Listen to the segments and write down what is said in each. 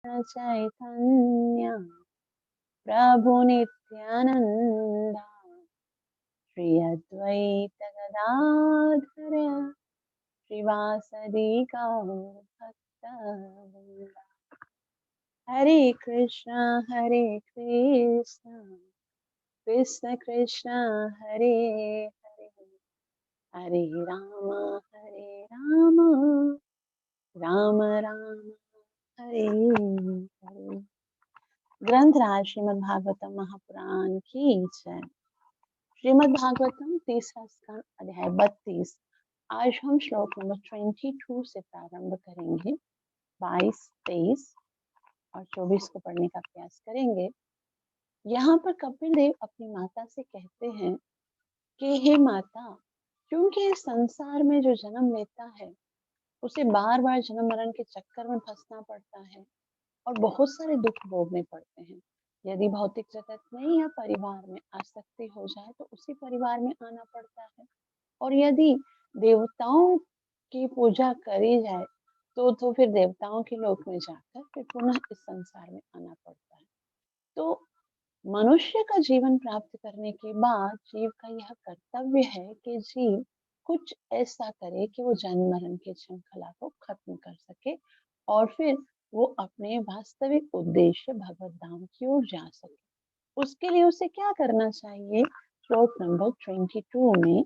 चैतन्य प्रभु नित्यानंदा श्री अद्वैत गदाधर श्रीवासदि गौर भक्तवृंदा। हरे कृष्ण कृष्ण कृष्ण हरे हरे, हरे राम राम राम हरे हरे। ग्रंथराज श्रीमद् भागवतम महापुराण की जय। श्रीमद् भागवतम तीसरा स्कंद अध्याय 32। आज हम श्लोक नंबर 22 से प्रारंभ करेंगे। 22, 23 और 24 को पढ़ने का प्रयास करेंगे। यहाँ पर कपिल देव अपनी माता से कहते हैं कि हे माता, क्योंकि इस संसार में जो जन्म लेता है उसे बार बार जन्म मरण के चक्कर में फंसना पड़ता है और बहुत सारे दुख भोगने पड़ते हैं। यदि भौतिक जगत में या परिवार में आसक्ति हो जाए तो उसी परिवार में आना पड़ता है, और यदि देवताओं की पूजा करी जाए तो फिर देवताओं के लोक में जाकर फिर पुनः इस संसार में आना पड़ता है। तो मनुष्य का जीवन प्राप्त करने के बाद जीव का यह कर्तव्य है कि जीव कुछ ऐसा करे कि वो जन्म मरण की श्रृंखला को खत्म कर सके और फिर वो अपने वास्तविक उद्देश्य भगवत धाम की ओर जा सके। उसके लिए उसे क्या करना चाहिए? श्लोक नंबर 22 में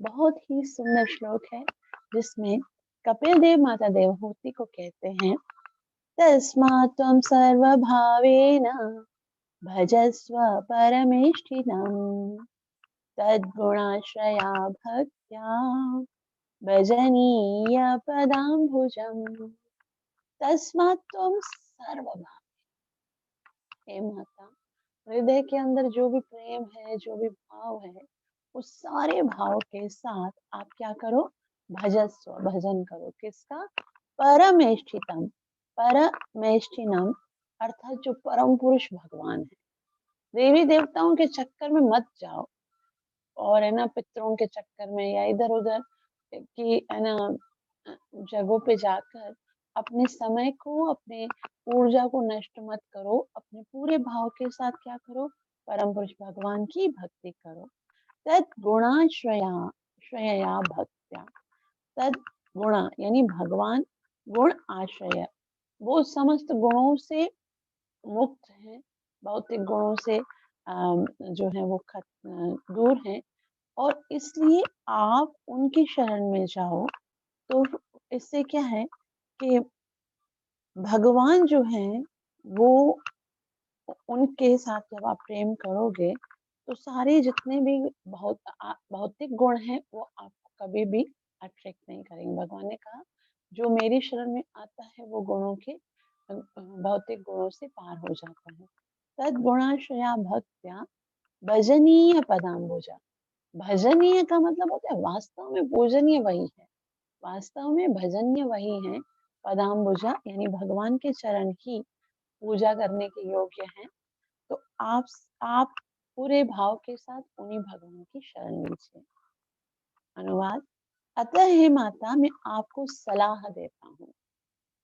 बहुत ही सुंदर श्लोक है जिसमें कपिल देव माता देवहूति को कहते हैं, तस्मात् त्वं सर्वभावेन भजस्व परमेष्ठिनम् तद्गुणाश्रया भक्त्या भजनीय पदाम्बुजम्। तस्मात् त्वं सर्वभाव, हे माता, हृदय के अंदर जो भी प्रेम है, जो भी भाव है, उस सारे भाव के साथ आप क्या करो? भजस्व, भजन करो। किसका? परमेष्ठितम, परमेष्ठिनम अर्थात जो परम पुरुष भगवान है। देवी देवताओं के चक्कर में मत जाओ और है ना पितरों के चक्कर में या इधर उधर की है ना जगहों पे जाकर अपने समय को, अपने ऊर्जा को नष्ट मत करो। अपने पूरे भाव के साथ क्या करो? परम पुरुष भगवान की भक्ति करो। तद गुणाश्रया श्रया भक्त्या, तद गुणा यानी भगवान, गुण आश्रय, वो समस्त गुणों से मुक्त है, भौतिक गुणों से जो है वो दूर है, और इसलिए आप उनकी शरण में जाओ। तो इससे क्या है कि भगवान जो है वो, उनके साथ जब आप प्रेम करोगे तो सारे जितने भी भौतिक गुण हैं वो आपको कभी भी अट्रैक्ट नहीं करेंगे। भगवान ने कहा जो मेरी शरण में आता है वो गुणों के भौतिक गुणों से पार हो जाता है। तद गुणाश्रया भक्त्या भजनीय पदाम्बुजा। भजनीय का मतलब होता है वास्तव में पूजनीय वही है, वास्तव में भजनीय वही है। पदाम्बुजा यानी भगवान के चरण की पूजा करने के योग्य हैं। तो आप पूरे भाव के साथ उन्हीं भगवान की शरण लीजिए। अनुवाद: अतः हे माता, मैं आपको सलाह देता हूँ।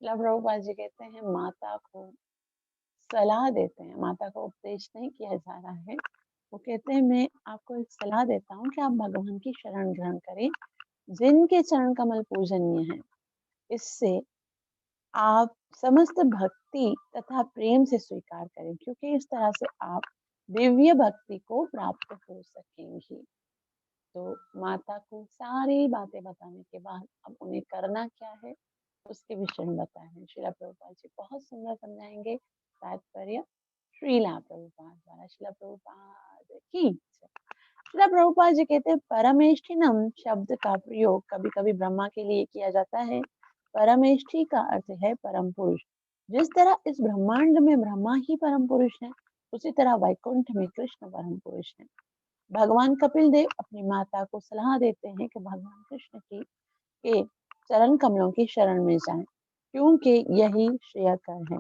प्रभुपाद जी कहते हैं माता को सलाह देते हैं, माता को उपदेश नहीं किया जा रहा है। वो कहते हैं मैं आपको एक सलाह देता हूँ कि आप भगवान की शरण ग्रहण करें जिनके चरण कमल पूजनीय है। इससे आप समस्त भक्ति तथा प्रेम से स्वीकार करें, क्योंकि इस तरह से आप दिव्य भक्ति को प्राप्त हो सकेंगी। तो माता को सारी बातें बताने के बाद अब उन्हें करना क्या है उसके विषय में बताया है। श्रीला प्रभुपाद जी बहुत सुंदर समझाएंगे। तात्पर्य श्रीला प्रभुपाद द्वारा। श्रीला प्रभुपाद की जय। श्रीला प्रभुपाद जी कहते हैं परमेष्ठिनम शब्द का प्रयोग कभी कभी ब्रह्मा के लिए किया जाता है। परमेष्ठी का अर्थ है परम पुरुष। जिस तरह इस ब्रह्मांड में ब्रह्मा ही परम पुरुष है, उसी तरह वैकुंठ में कृष्ण परम पुरुष है। भगवान कपिल देव अपनी माता को सलाह देते हैं कि भगवान कृष्ण की के चरण कमलों की शरण में जाएं, क्योंकि यही श्रेयकर है।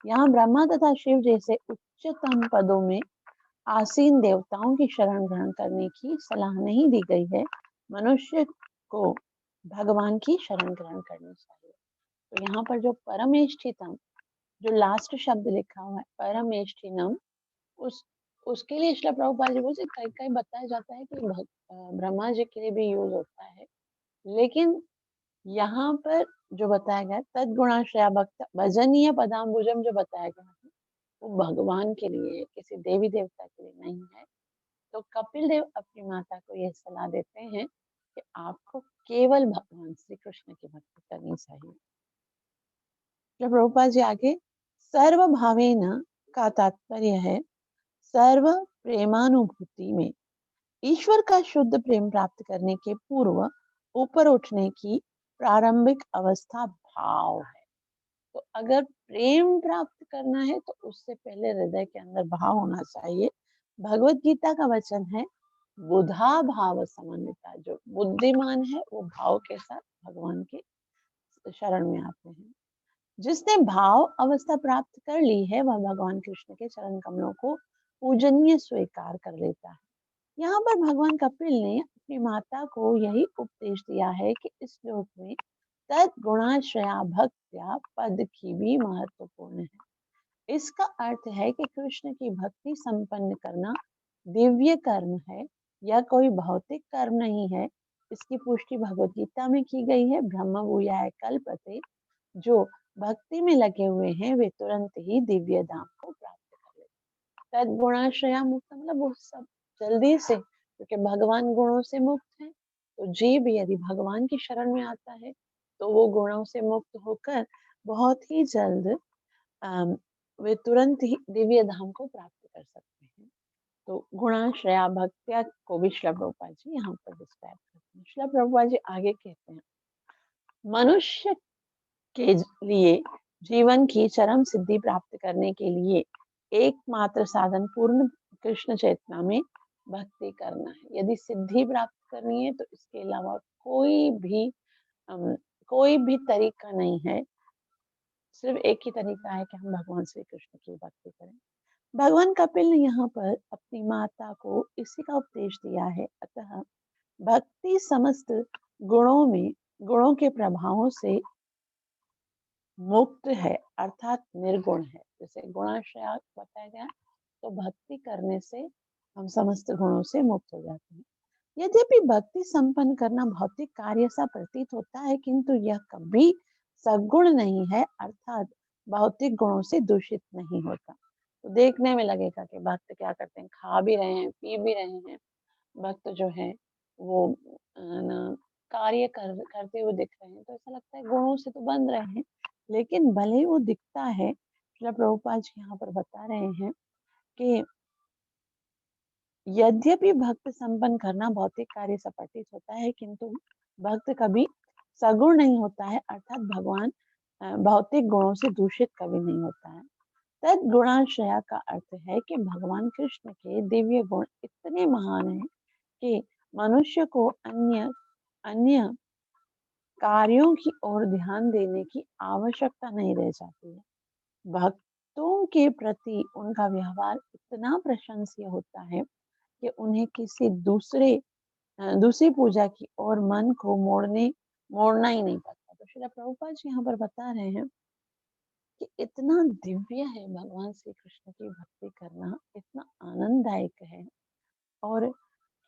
यहाँ ब्रह्मा तथा शिव जैसे उच्चतम पदों में आसीन देवताओं की शरण ग्रहण करने की सलाह नहीं दी गई है। मनुष्य को भगवान की शरण ग्रहण करनी चाहिए। तो यहाँ पर जो परमेष्ठितम, जो लास्ट शब्द लिखा हुआ है परमेष्ठिनम, उस उसके लिए श्रील प्रभुपाद जी बोलते कहीं कहीं बताया जाता है कि ब्रह्मा जी के लिए भी यूज होता है, लेकिन यहाँ पर जो बताया गया है तद्गुणाश्रया भक्त भजनीय पदाम्बुजम जो बताया गया है वो भगवान के लिए है, किसी देवी देवता के लिए नहीं है। तो कपिल देव अपनी माता को यह सलाह देते हैं कि आपको केवल भगवान श्री कृष्ण की भक्ति करनी चाहिए। जब प्रभुपाद जी आगे सर्व भावेन का तात्पर्य है सर्व प्रेमानुभूति में ईश्वर का शुद्ध प्रेम प्राप्त करने के पूर्व ऊपर उठने की प्रारंभिक अवस्था भाव है। तो अगर प्रेम प्राप्त करना है तो उससे पहले हृदय के अंदर भाव होना चाहिए। भगवत गीता का वचन है बुधा भाव समन्विता, जो बुद्धिमान है वो भाव के साथ भगवान के शरण में आते हैं। जिसने भाव अवस्था प्राप्त कर ली है वह भगवान कृष्ण के चरण कमलों को पूजनीय स्वीकार कर लेता है। यहाँ पर भगवान कपिल ने अपनी माता को यही उपदेश दिया है कि इस श्लोक में तद्गुणाश्रया भक्त्या पद की भी महत्वपूर्ण है। इसका अर्थ है कि कृष्ण की भक्ति संपन्न करना दिव्य कर्म है, यह कोई भौतिक कर्म नहीं है। इसकी पुष्टि भगवत गीता में की गई है, ब्रह्म भूयाय कल्पते, जो भक्ति में लगे हुए हैं वे तुरंत ही दिव्य धाम को प्राप्त कर लेते हैं। तद्गुणाश्रया मुक्त मतलब वो सब जल्दी से, क्योंकि भगवान गुणों से मुक्त है, तो जीव यदि भगवान की शरण में आता है तो वो गुणों से मुक्त होकर बहुत ही जल्द अम, वे तुरंत ही दिव्य धाम को प्राप्त कर सकते हैं। तो गुणाश्रया भक्त्या को भी श्रील प्रभुपाद जी यहाँ पर डिस्क्राइब करते हैं। श्रील प्रभुपाद जी आगे कहते हैं मनुष्य के लिए जीवन की चरम सिद्धि प्राप्त करने के लिए एकमात्र साधन पूर्ण कृष्ण चेतना में भक्ति करना है। यदि सिद्धि प्राप्त करनी है तो इसके अलावा अम, कोई भी तरीका नहीं है। सिर्फ एक ही तरीका है कि हम भगवान श्री कृष्ण की भक्ति करें। भगवान कपिल ने यहाँ पर अपनी माता को इसी का उपदेश दिया है। अतः भक्ति समस्त गुणों के प्रभावों से मुक्त है, अर्थात निर्गुण है। जैसे गुणाश्रय बताया गया, तो भक्ति करने से हम समस्त गुणों से मुक्त हो जाते हैं। यद्यपि भक्ति संपन्न करना भौतिक कार्य सा प्रतीत होता है, किंतु यह कभी सगुण नहीं है, अर्थात भौतिक गुणों से दूषित नहीं होता। तो देखने में लगेगा कि भक्त क्या करते हैं, खा भी रहे हैं, पी भी रहे हैं। भक्त जो है वो ना कार्य करते हुए दिख रहे हैं, तो ऐसा लगता है गुणों से तो बंध रहे हैं, लेकिन भले वो दिखता है। श्रील प्रभुपाद जी यहाँ पर बता रहे हैं कि यद्यपि भक्त संपन्न करना भौतिक कार्य से प्रतीत होता है, किंतु भक्त कभी सगुण नहीं होता है, अर्थात भगवान भौतिक गुणों से दूषित कभी नहीं होता है। तद गुणाश्रया का अर्थ है कि भगवान कृष्ण के दिव्य गुण इतने महान हैं कि मनुष्य को अन्य अन्य कार्यों की ओर ध्यान देने की आवश्यकता नहीं रह जाती है। भक्तों के प्रति उनका व्यवहार इतना प्रशंसीय होता है कि उन्हें किसी दूसरी पूजा की ओर मन को मोड़ना ही नहीं पड़ता। तो श्रील प्रभुपाद जी यहाँ पर बता रहे हैं कि इतना दिव्य है भगवान श्री कृष्ण की भक्ति करना, इतना आनंददायक है। और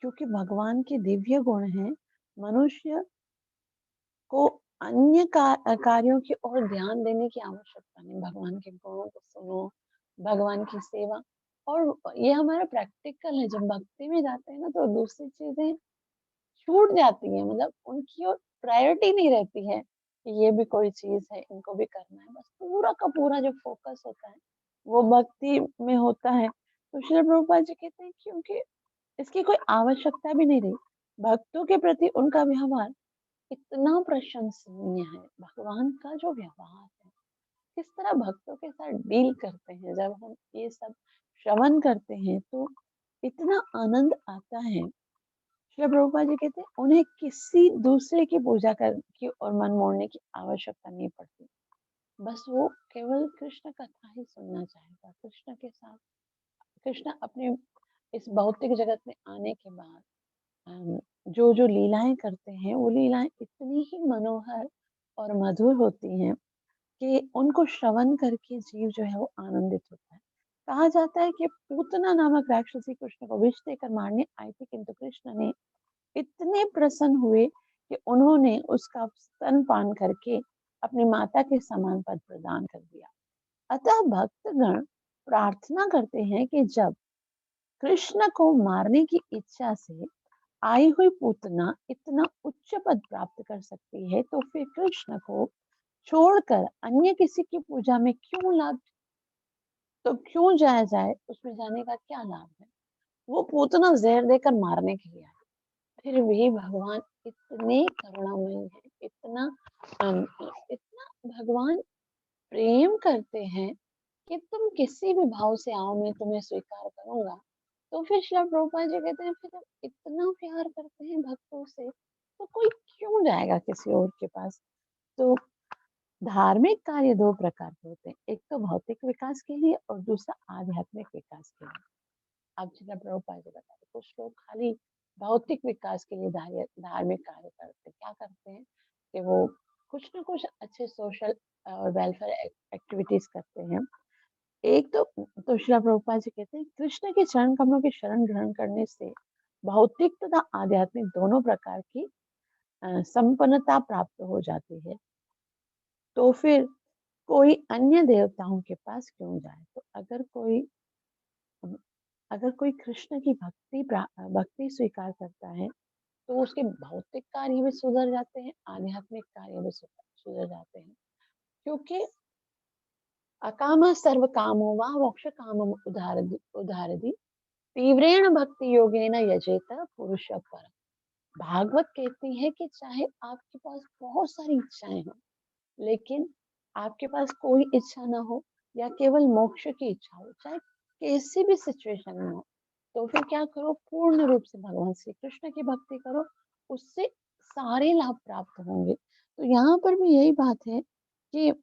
क्योंकि भगवान के दिव्य गुण हैं, मनुष्य को कार्यों की ओर ध्यान देने की आवश्यकता नहीं। भगवान के गुणों को सुनो, भगवान की सेवा। और ये हमारा प्रैक्टिकल है, जब भक्ति में जाते हैं ना तो दूसरी चीजें छूट जाती है, मतलब उनकी ओर प्रायोरिटी नहीं रहती है कि ये भी कोई चीज है, इनको भी करना है। बस पूरा का पूरा जो फोकस होता है वो भक्ति में होता है। तो श्री प्रभुपाद जी कहते हैं क्योंकि इसकी कोई आवश्यकता भी नहीं रही। भक्तों के प्रति उनका व्यवहार इतना प्रशंसनीय है। भगवान का जो व्यवहार है, किस तरह भक्तों के साथ डील करते हैं, जब हम ये सब श्रवण करते हैं तो इतना आनंद आता है। श्री प्रभुपाद जी कहते हैं उन्हें किसी दूसरे की पूजा कर की और मन मोड़ने की आवश्यकता नहीं पड़ती। बस वो केवल कृष्ण कथा ही सुनना चाहेगा। कृष्ण अपने इस भौतिक जगत में आने के बाद जो जो लीलाएं करते हैं वो लीलाएं इतनी ही मनोहर और मधुर होती हैं कि उनको श्रवण करके जीव जो है वो आनंदित होता है। कहा जाता है कि पूतना नामक राक्षसी कृष्ण को विष देकर मारने आई थी, किंतु कृष्ण ने इतने प्रसन्न हुए कि उन्होंने उसका स्तनपान करके अपनी माता के समान पद प्रदान कर दिया। अतः भक्तगण प्रार्थना करते हैं कि जब कृष्ण को मारने की इच्छा से आई हुई पूतना इतना उच्च पद प्राप्त कर सकती है, तो फिर कृष्ण को छोड़कर अन्य किसी की पूजा में क्यों लाभ, तो क्यों जाया जाए, उसमें जाने का क्या लाभ है। वो पूतना जहर देकर मारने के लिए आए, फिर भी भगवान इतने करुणामय है, इतना भगवान प्रेम करते हैं कि तुम किसी भी भाव से आओ मैं तुम्हें स्वीकार करूंगा। तो फिर श्रील प्रभुपाद जी कहते हैं फिर जब इतना प्यार करते हैं भक्तों से तो कोई क्यों जाएगा किसी और के पास। तो धार्मिक कार्य दो प्रकार के होते हैं, एक तो भौतिक विकास के लिए और दूसरा आध्यात्मिक विकास के लिए। अब श्रील प्रभुपाद जी बताते हैं कुछ लोग खाली भौतिक विकास के लिए धार्मिक कार्य करते हैं, क्या करते हैं कि वो कुछ ना कुछ अच्छे सोशल और वेलफेयर एक्टिविटीज करते हैं। एक तो श्रील प्रभुपाद जी कहते हैं कृष्ण के चरण कमलों की शरण ग्रहण करने से भौतिक तथा आध्यात्मिक दोनों प्रकार की संपन्नता प्राप्त हो जाती है। तो फिर कोई अन्य देवताओं के पास क्यों जाए। तो अगर कोई कृष्ण की भक्ति स्वीकार करता है तो उसके भौतिक कार्य भी सुधर जाते हैं, आध्यात्मिक कार्य भी सुधर जाते हैं। क्योंकि अकाम सर्व कामो वा मोक्ष काम उदारदी तीव्रेण भक्ति योगेन यजेत पुरुष पर। भागवत कहती है कि चाहे आपके पास बहुत सारी इच्छाएं हो लेकिन आपके पास कोई इच्छा ना हो या केवल मोक्ष की इच्छा हो, चाहे कैसी भी सिचुएशन में हो, तो फिर क्या करो, पूर्ण रूप से भगवान श्री कृष्ण की भक्ति करो, उससे सारे लाभ प्राप्त होंगे। तो यहाँ पर भी यही बात है कि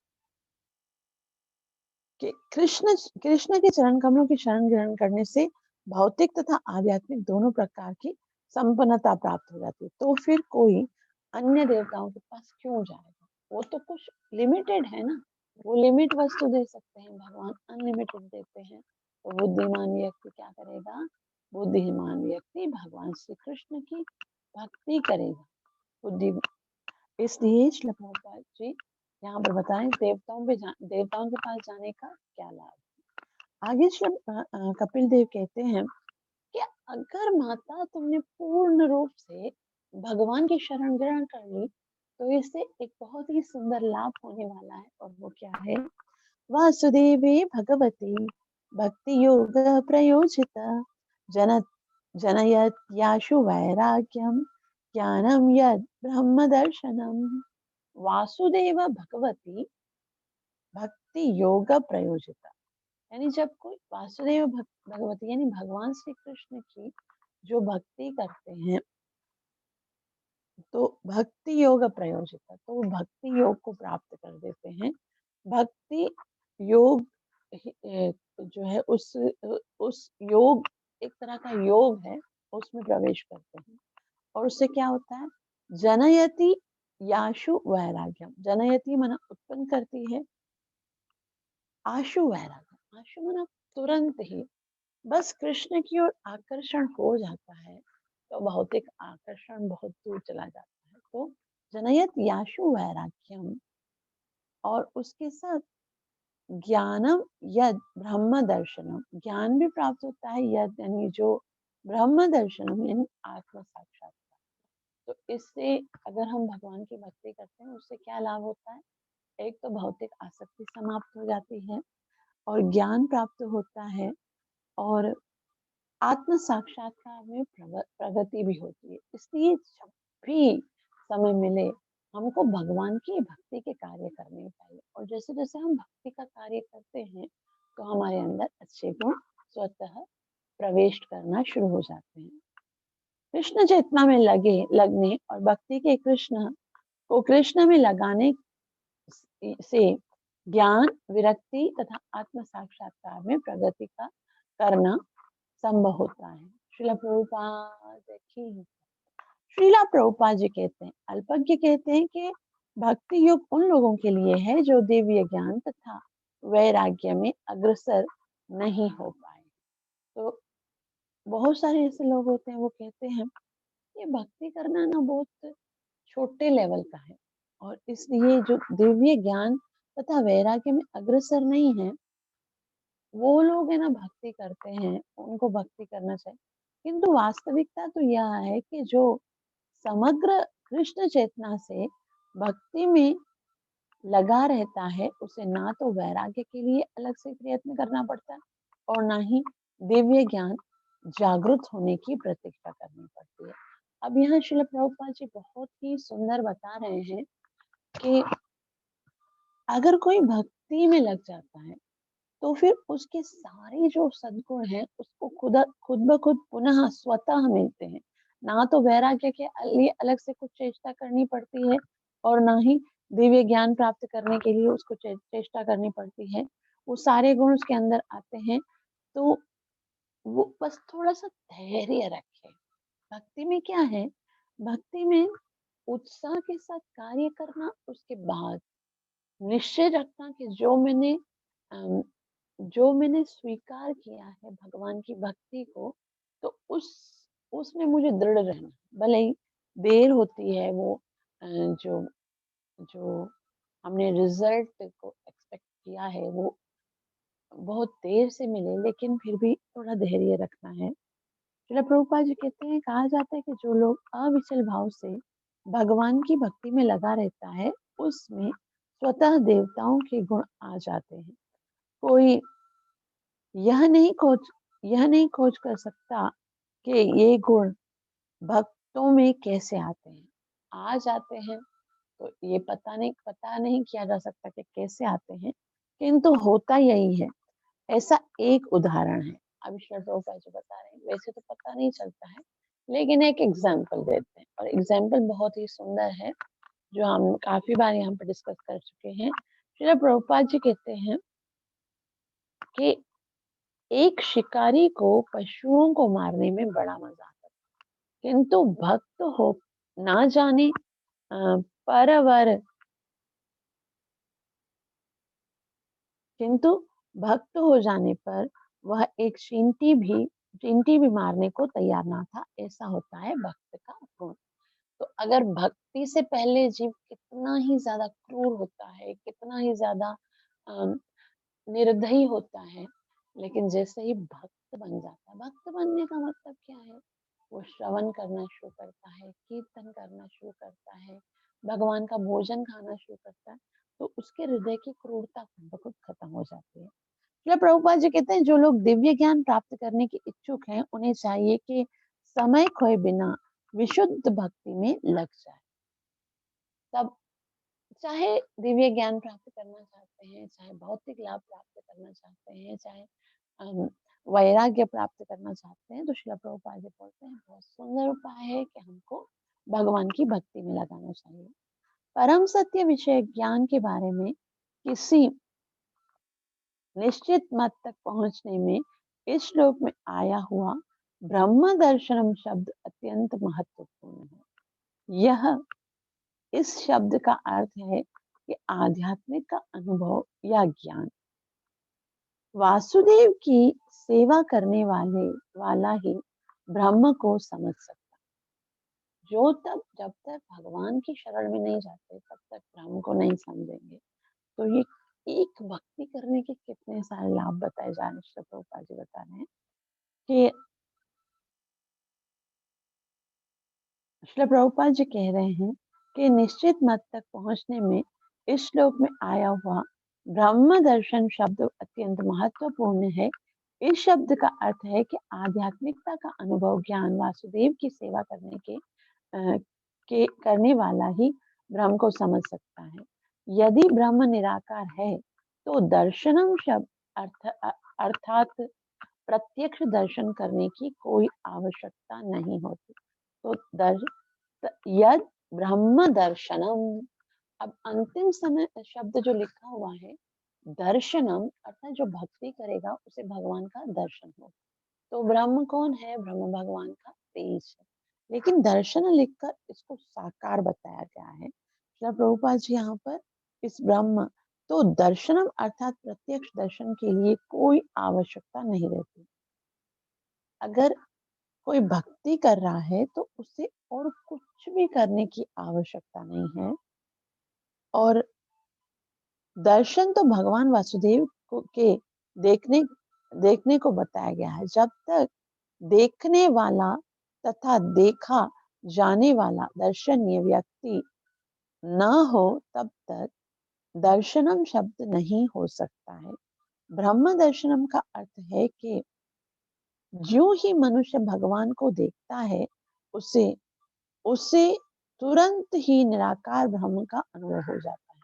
कृष्ण कृष्ण के चरण कमलों की शरण ग्रहण करने से भौतिक तथा आध्यात्मिक दोनों प्रकार की संपन्नता प्राप्त हो जाती है। तो फिर कोई अन्य देवताओं के पास क्यों जाएगा, वो तो कुछ लिमिटेड है ना, वो लिमिट वस्तु दे सकते हैं, भगवान अनलिमिटेड देते हैं। तो बुद्धिमान व्यक्ति क्या करेगा, बुद्धिमान व्यक्ति भगवान श्री कृष्ण की भक्ति करेगा। बुद्धि इसलिए श्रील प्रभुपाद जी यहाँ पर बताएं देवताओं के पास जाने का क्या लाभ। आगे श्री कपिल देव कहते हैं कि अगर माता तुमने पूर्ण रूप से भगवान की शरण ग्रहण कर ली तो इससे एक बहुत ही सुंदर लाभ होने वाला है, और वो क्या है, वासुदेवे भगवती भक्ति योग प्रयोजित जन जनयत याशु वैराग्यम ज्ञानम यद ब्रह्म दर्शनम। वासुदेव भगवती भक्ति योग प्रयोजिता, यानी जब कोई वासुदेव भगवती यानी भगवान श्री कृष्ण की जो भक्ति करते हैं तो भक्ति योग प्रयोजिता, तो वो भक्ति योग को प्राप्त कर देते हैं। भक्ति योग जो है उस योग एक तरह का योग है, उसमें प्रवेश करते हैं और उससे क्या होता है, जनयति याशु वैराग्यम, जनयति मना उत्पन्न करती है, आशु वैराग्यम, आशु मना तुरंत ही बस कृष्ण की ओर आकर्षण हो जाता है तो भौतिक आकर्षण बहुत दूर चला जाता है। तो जनयत याशु वैराग्यम, और उसके साथ ज्ञानम यद ब्रह्म दर्शनम, ज्ञान भी प्राप्त होता है, यद यानी जो ब्रह्म दर्शनम यानी आत्म साक्षात्कार। तो इससे अगर हम भगवान की भक्ति करते हैं उससे क्या लाभ होता है, एक तो भौतिक आसक्ति समाप्त हो जाती है और ज्ञान प्राप्त होता है और आत्म साक्षात्कार में प्रगति भी होती है। इसलिए जब भी समय मिले हमको भगवान की भक्ति के कार्य करने चाहिए, और जैसे जैसे हम भक्ति का कार्य करते हैं तो हमारे अंदर अच्छे गुण स्वतः प्रवेश करना शुरू हो जाते हैं। कृष्ण चेतना में लगने और भक्ति के कृष्ण में लगाने से ज्ञान विरक्ति तथा आत्म साक्षात्कार में प्रगति का करना संभव होता है। श्रीला प्रभुपाद जी कहते हैं, अल्पज्ञ कहते हैं कि भक्ति योग उन लोगों के लिए है जो दिव्य ज्ञान तथा वैराग्य में अग्रसर नहीं हो पाए। तो बहुत सारे ऐसे लोग होते हैं, वो कहते हैं ये भक्ति करना ना बहुत छोटे लेवल का है, और इसलिए जो दिव्य ज्ञान तथा वैराग्य में अग्रसर नहीं है, वो लोग है ना भक्ति करते हैं, उनको भक्ति करना चाहिए। किंतु वास्तविकता तो यह है कि जो समग्र कृष्ण चेतना से भक्ति में लगा रहता है, उसे ना तो वैराग्य के लिए अलग से प्रयत्न करना पड़ता है, और ना ही दिव्य ज्ञान जागृत होने की प्रतीक्षा करनी पड़ती है। अब यहाँ श्रील प्रभुपाद जी बहुत ही सुंदर बता रहे हैं कि अगर कोई भक्ति में लग जाता है, तो फिर उसके सारे जो सद्गुण हैं, उसको खुद खुद ब खुद पुनः स्वतः मिलते हैं। ना तो वैराग्य के लिए अलग से कुछ चेष्टा करनी पड़ती है, और ना ही दिव्य ज्ञान प्राप्त करने के लिए उसको चेष्टा करनी पड़ती है। वो सारे गुण उसके अंदर आते हैं, तो वो बस थोड़ा-सा धैर्य रखे। भक्ति में क्या है? भक्ति में उत्साह के साथ कार्य करना, उसके बाद निश्चय रखना कि अम, जो मैंने स्वीकार किया है भगवान की भक्ति को, तो उसमें मुझे दृढ़ रहना। भले ही देर होती है, वो जो जो हमने रिजल्ट को एक्सपेक्ट किया है, वो बहुत देर से मिले, लेकिन फिर भी थोड़ा धैर्य रखना है। श्रील प्रभुपाद जी कहते हैं, कहा जाता है कि जो लोग अविचल भाव से भगवान की भक्ति में लगा रहता है, उसमें स्वतः देवताओं के गुण आ जाते हैं। कोई यह नहीं खोज यह नहीं खोज कर सकता कि ये गुण भक्तों में कैसे आते हैं। आ जाते हैं, तो ये पता नहीं किया जा सकता कि कैसे आते हैं, किंतु होता यही है। ऐसा एक उदाहरण है, अभी श्री प्रभुपाद जी बता रहे हैं, वैसे तो पता नहीं चलता है, लेकिन एक एग्जाम्पल देते हैं, और एग्जाम्पल बहुत ही सुंदर है, जो हम काफी बार यहाँ पे डिस्कस कर चुके हैं। श्री प्रभुपाद जी कहते हैं कि एक शिकारी को पशुओं को मारने में बड़ा मजा आता है, किंतु भक्त हो ना जाने परवर किंतु भक्त हो जाने पर वह एक चींटी भी मारने को तैयार ना था। ऐसा होता है भक्त का गुण। तो अगर भक्ति से पहले जीव कितना ही ज्यादा क्रूर होता है, कितना ही ज्यादा अ, निर्दयी होता है, लेकिन जैसे ही भक्त बन जाता है, भक्त बनने का मतलब क्या है? वो श्रवण करना शुरू करता है, कीर्तन करना शुरू करता है, भगवान का भोजन खाना शुरू करता है, तो उसके हृदय की क्रूरता खुद ब खुद खत्म हो जाती है। श्रील प्रभुपाद जी कहते हैं, जो लोग दिव्य ज्ञान प्राप्त करने के इच्छुक हैं, उन्हें चाहिए कि समय खोए बिना विशुद्ध भक्ति में लग जाए। तब चाहे दिव्य ज्ञान प्राप्त करना चाहते हैं, चाहे भौतिक लाभ प्राप्त करना चाहते हैं, चाहे अम, वैराग्य प्राप्त करना चाहते हैं, तो श्रील प्रभुपाद जी बोलते हैं बहुत सुंदर उपाय है कि हमको भगवान की भक्ति में लगाना चाहिए। परम सत्य विषय ज्ञान के बारे में किसी निश्चित मत तक पहुंचने में इस श्लोक में आया हुआ ब्रह्म दर्शनम शब्द अत्यंत महत्वपूर्ण है। यह इस शब्द का अर्थ है कि आध्यात्मिक का अनुभव या ज्ञान। वासुदेव की सेवा करने वाला ही ब्रह्म को समझ सकता। जो तब जब तक भगवान की शरण में नहीं जाते, तब तक ब्रह्म को नहीं समझेंगे। तो ये एक भक्ति करने के कितने सारे लाभ बताए जा रहे हैं, श्री प्रभुपाद जी बता रहे हैं कि श्री प्रभुपाद जी कह रहे हैं कि निश्चित मत तक पहुंचने में इस श्लोक में आया हुआ ब्रह्म दर्शन शब्द अत्यंत महत्वपूर्ण है। इस शब्द का अर्थ है कि आध्यात्मिकता का अनुभव ज्ञान वासुदेव की सेवा करने वाला ही ब्रह्म को समझ सकता है। यदि ब्रह्म निराकार है, तो दर्शनम शब्द अर्थात प्रत्यक्ष दर्शन करने की कोई आवश्यकता नहीं होती। तो यद ब्रह्म दर्शनम, अब अंतिम समय शब्द जो लिखा हुआ है दर्शनम, अर्थात जो भक्ति करेगा उसे भगवान का दर्शन हो। तो ब्रह्म कौन है? ब्रह्म भगवान का तेज है। लेकिन दर्शन लिखकर इसको साकार बताया गया है। श्रील प्रभुपाद जी यहाँ पर इस ब्रह्म तो दर्शनम अर्थात प्रत्यक्ष दर्शन के लिए कोई आवश्यकता नहीं रहती। अगर कोई भक्ति कर रहा है तो उसे और कुछ भी करने की आवश्यकता नहीं है। और दर्शन तो भगवान वासुदेव के देखने देखने को बताया गया है। जब तक देखने वाला तथा देखा जाने वाला दर्शनीय व्यक्ति न हो तब तक दर्शनम शब्द नहीं हो सकता है। ब्रह्म दर्शनम का अर्थ है कि जो ही मनुष्य भगवान को देखता है उसे उसे तुरंत ही निराकार ब्रह्म का अनुभव हो जाता है।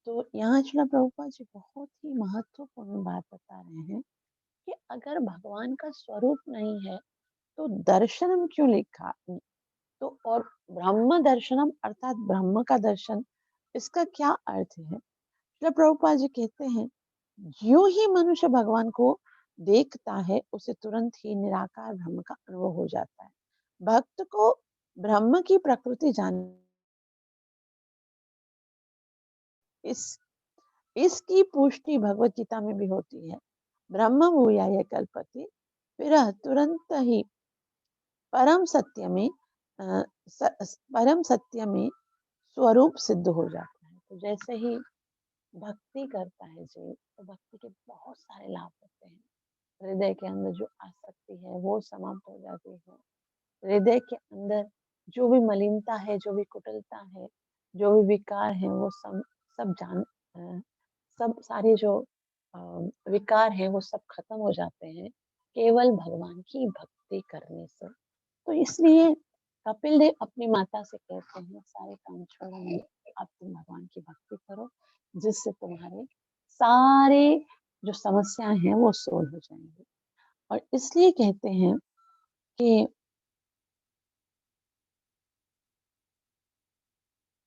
तो यहाँ श्रील प्रभुपाद जी बहुत ही महत्वपूर्ण बात बता रहे हैं कि अगर भगवान का स्वरूप नहीं है तो दर्शनम क्यों लिखा। तो और ब्रह्म दर्शनम अर्थात ब्रह्म का दर्शन, इसका क्या अर्थ है। श्रील प्रभुपाद जी कहते हैं जो ही मनुष्य भगवान को देखता है उसे तुरंत ही निराकार ब्रह्म का अनुभव हो जाता है। भक्त को ब्रह्म की प्रकृति जान इस इसकी पुष्टि भगवत गीता में भी होती है। ब्रह्म भूयाय कल्पते, फिर तुरंत ही परम सत्य में परम सत्य में स्वरूप सिद्ध हो जाता है। तो जैसे ही भक्ति करता है जीव तो भक्ति के बहुत सारे लाभ होते हैं। हृदय के अंदर जो आसक्ति है वो समाप्त हो जाती है। हृदय के अंदर जो भी मलिनता है, जो भी कुटिलता है, जो भी विकार है वो सब सब सारे जो अ, विकार हैं वो सब खत्म हो जाते हैं केवल भगवान की भक्ति करने से। तो इसलिए कपिल देव अपनी माता से कहते हैं सारे काम छोड़ो, अब तुम भगवान की भक्ति करो जिससे तुम्हारे सारे जो समस्याएं हैं वो सोल्व हो जाएंगी। और इसलिए कहते हैं कि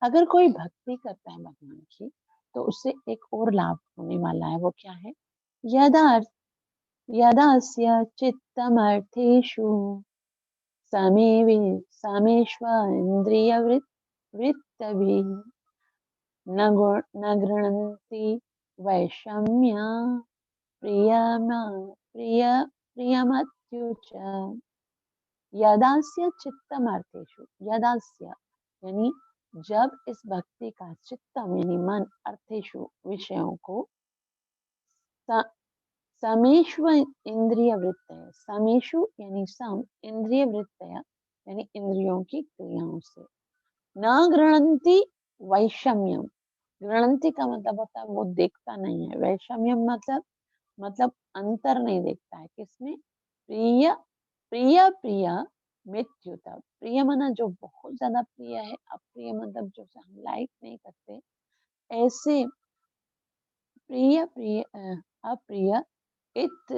अगर कोई भक्ति करता है भगवान की तो उससे एक और लाभ होने वाला है। वो क्या है। यदा यदास्य चित्तमर्थेषु समेवि समेष्वेन्द्रियवृत्तभिः न गृह्णन्ति वैषम्य प्रियम प्रिय प्रियमत्युच। यदास्य चित्तमर्थेषु, यदास्य यानी जब इस भक्ति का चित्तम यानी मन अर्थेषु विषयों को समेषु इंद्रिय वृत्त है। समेषु यानी सम, इंद्रिय वृत्त यानी इंद्रियों की क्रियाओं से। न गृणंती वैषम्यम, गृणंती का मतलब होता है वो देखता नहीं है। वैषम्यम मतलब अंतर नहीं देखता है किसमें। प्रिय प्रिय प्रिय मृत्युता, प्रिय मना जो बहुत ज्यादा प्रिय है, अप्रिय मतलब जो हम लाइक नहीं करते, ऐसे प्रिय प्रिय अप्रिय इत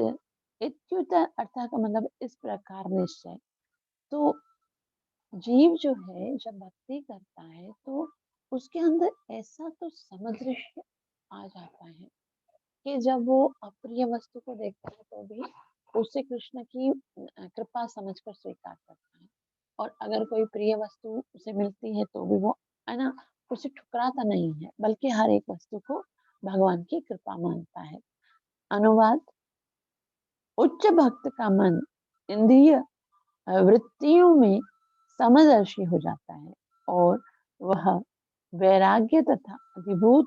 इत्युत अर्थात का मतलब इस प्रकार निश्चय। तो जीव जो है जब भक्ति करता है तो उसके अंदर ऐसा तो समदृश्य आ जाता है कि जब वो अप्रिय वस्तु को देखता है तो भी उसे कृष्ण की कृपा समझकर स्वीकार करता है। और अगर कोई प्रिय वस्तु उसे मिलती है तो भी वो है ना उसे ठुकराता नहीं है बल्कि हर एक वस्तु को भगवान की कृपा मानता है। अनुवाद। उच्च भक्त का मन इंद्रिय वृत्तियों में समदर्शी हो जाता है और वह वैराग्य तथा अधिभूत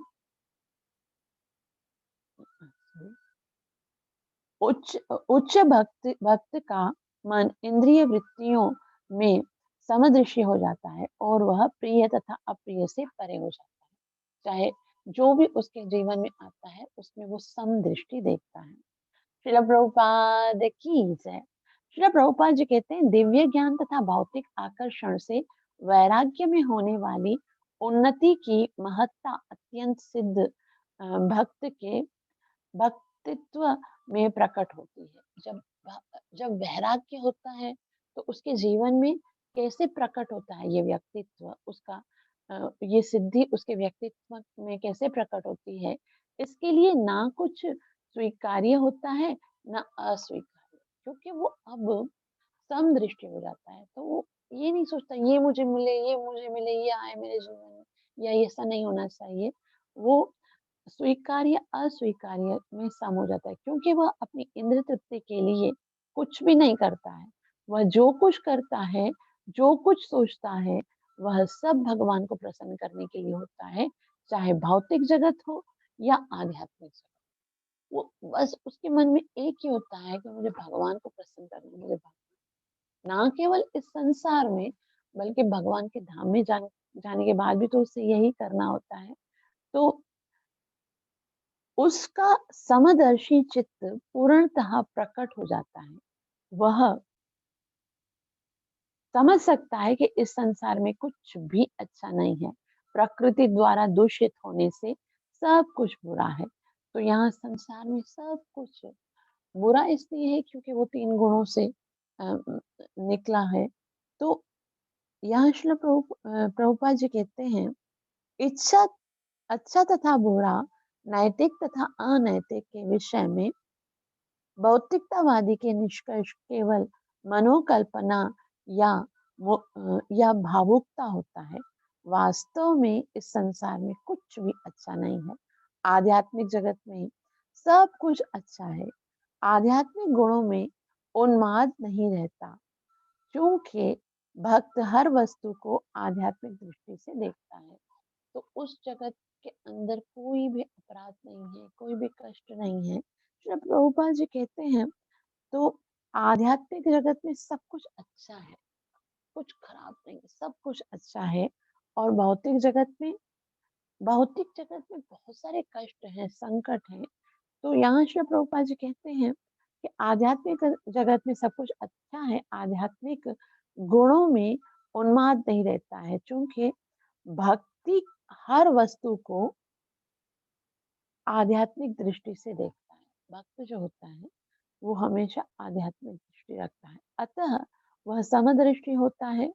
उच्च उच्च भक्त का मन इंद्रिय वृत्तियों में समदृशी हो जाता है और वह प्रिय तथा अप्रिय से परे हो जाता है। चाहे जो भी उसके जीवन में आता है उसमें वो समदृष्टि देखता है। श्रील प्रभुपाद की जय। श्रील प्रभुपाद जी कहते हैं दिव्य ज्ञान तथा भौतिक आकर्षण से वैराग्य में होने वाली उन्नति की महत्ता अत्यंत सिद्ध भक्त के भक्तित्व में प्रकट होती है। जब वैराग्य होता है तो उसके जीवन में कैसे प्रकट होता है ये व्यक्तित्व उसका, ये सिद्धि उसके व्यक्तित्व में कैसे प्रकट होती है। इसके लिए ना कुछ स्वीकार्य होता है ना अस्वीकार्य, क्योंकि वो अब समदृष्टि हो जाता है। तो वो ये नहीं सोचता ये मुझे मिले ये मुझे मिले ये आए मेरे जीवन में, या ये ऐसा नहीं होना चाहिए, वो स्वीकार्य अस्वीकार्य में सम हो जाता है, क्योंकि वह अपनी इंद्र तृप्ति के लिए कुछ भी नहीं करता है। वह जो कुछ करता है, जो कुछ सोचता है, वह सब भगवान को प्रसन्न करने के लिए होता है, चाहे भौतिक जगत हो या आध्यात्मिक जगत। वो बस उसके मन में एक ही होता है कि मुझे भगवान को प्रसन्न करना है, मुझे ना केवल इस संसार में, बल्कि भगवान के धाम में जाने के बाद भी तो उसे यही करना होता है। तो उसका समदर्शी चित्त पूर्णतः प्रकट हो जाता है। वह समझ सकता है कि इस संसार में कुछ भी अच्छा नहीं है। प्रकृति द्वारा दूषित होने से सब कुछ बुरा है। तो यहाँ संसार में सब कुछ बुरा इसलिए है क्योंकि वो 3 गुणों से निकला है। तो यहाँ श्रील प्रभुपाद जी कहते हैं, इच्छा अच्छा तथा बुरा, नैतिक तथा अनैतिक के विषय में भौतिकतावादी के निष्कर्ष केवल मनोकल्पना या या भावुकता होता है। वास्तव में इस संसार में कुछ भी अच्छा नहीं है। आध्यात्मिक जगत में सब कुछ अच्छा है। आध्यात्मिक गुणों में उन्माद नहीं रहता, क्योंकि भक्त हर वस्तु को आध्यात्मिक दृष्टि से देखता है। तो उस जगत के अंदर कोई भी अपराध नहीं है, कोई भी कष्ट नहीं है। श्री प्रभुपाद जी कहते हैं, तो आध्यात्मिक जगत में सब कुछ अच्छा है, कुछ खराब नहीं, सब कुछ अच्छा है। और भौतिक जगत में बहुत सारे कष्ट हैं, संकट हैं। तो यहाँ श्री प्रभुपाद जी कहते हैं कि आध्यात्मिक जगत में सब कुछ अच्छा है, आध्यात्मिक गुणों में उन्माद नहीं रहता है, क्योंकि भक्ति हर वस्तु को आध्यात्मिक दृष्टि से देखता है। भक्त जो होता है वो हमेशा आध्यात्मिक दृष्टि रखता है, अतः वह समदृष्टि होता है।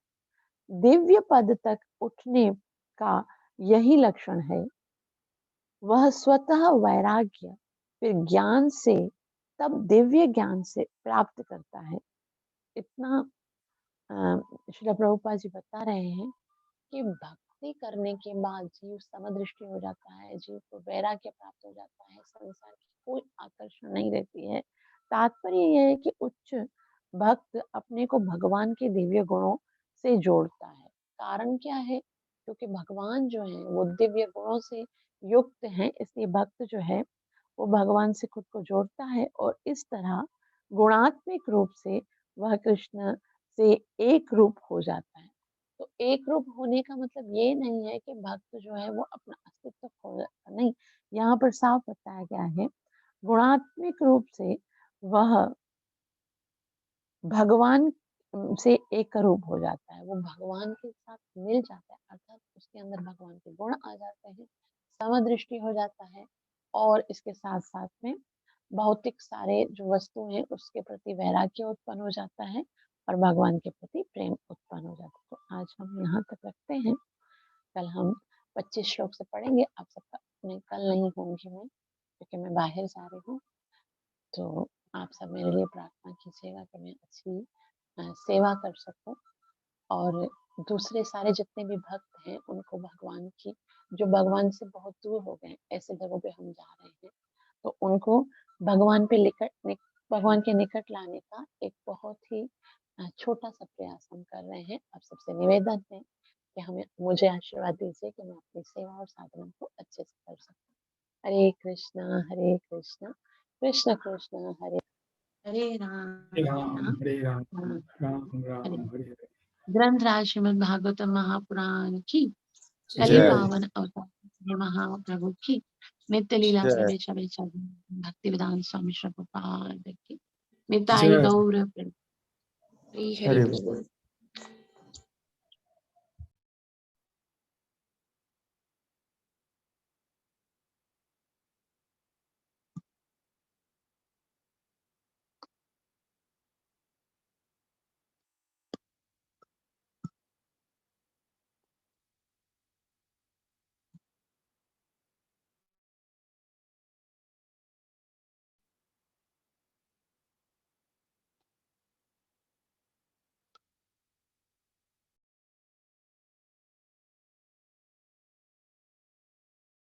दिव्य पद तक उठने का यही लक्षण है। वह स्वतः वैराग्य, फिर ज्ञान से, तब दिव्य ज्ञान से प्राप्त करता है। इतना श्रील प्रभुपाद जी बता रहे हैं कि भक्ति करने के बाद जीव समदृष्टि हो जाता है, जीव को वैराग्य प्राप्त हो जाता है, संसार की कोई आकर्षण नहीं रहती है। तात्पर्य यह है कि उच्च भक्त अपने को भगवान के दिव्य गुणों से जोड़ता है। कारण क्या है? क्योंकि भगवान जो है वो दिव्य गुणों से युक्त है, इसलिए भक्त जो है वो भगवान से खुद को जोड़ता है और इस तरह गुणात्मक रूप से वह कृष्ण से एक रूप हो जाता है। तो एक रूप होने का मतलब ये नहीं है कि भक्त जो है वो अपना अस्तित्व खो जाता, नहीं। यहाँ पर साफ बताया गया है, गुणात्मक रूप से वह भगवान से एक रूप हो जाता है, वो भगवान के साथ मिल जाता है, अर्थात उसके अंदर भगवान के गुण आ जाते हैं, समदृष्टि हो जाता है। और इसके साथ साथ में भौतिक सारे जो वस्तु हैं उसके प्रति वैराग्य उत्पन्न हो जाता है और भगवान के प्रति प्रेम उत्पन्न हो जाता है। तो आज हम यहाँ तक रखते हैं, कल हम 25 श्लोक से पढ़ेंगे। आप सबका मैं कल नहीं होंगी मैं, क्योंकि मैं बाहर जा रही हूँ। तो आप सब मेरे लिए प्रार्थना कीजिएगा कि मैं अच्छी सेवा कर सकूं और दूसरे सारे जितने भी भक्त हैं उनको भगवान की, जो भगवान से बहुत दूर हो गए, ऐसे जगहों पे हम जा रहे हैं, तो उनको भगवान के निकट लाने का एक बहुत ही छोटा सा प्रयास हम कर रहे हैं। आप सबसे निवेदन है कि हमें मुझे आशीर्वाद दीजिए कि मैं अपनी सेवा और साधना को अच्छे से कर सकूं। हरे कृष्णा कृष्ण कृष्ण हरे हरे हरे राम राम हरे राम राम राम राम हरे। हरे हरे। ग्रंथराज श्रीमद् भागवतम महापुराण की, कलि जय पावन अवतार महाप्रभु की, नित्य लीला से बेचा बेचा भक्ति वेदांत स्वामी प्रभुपाद की, निताई जय गौर हरि हरि हरे बोल।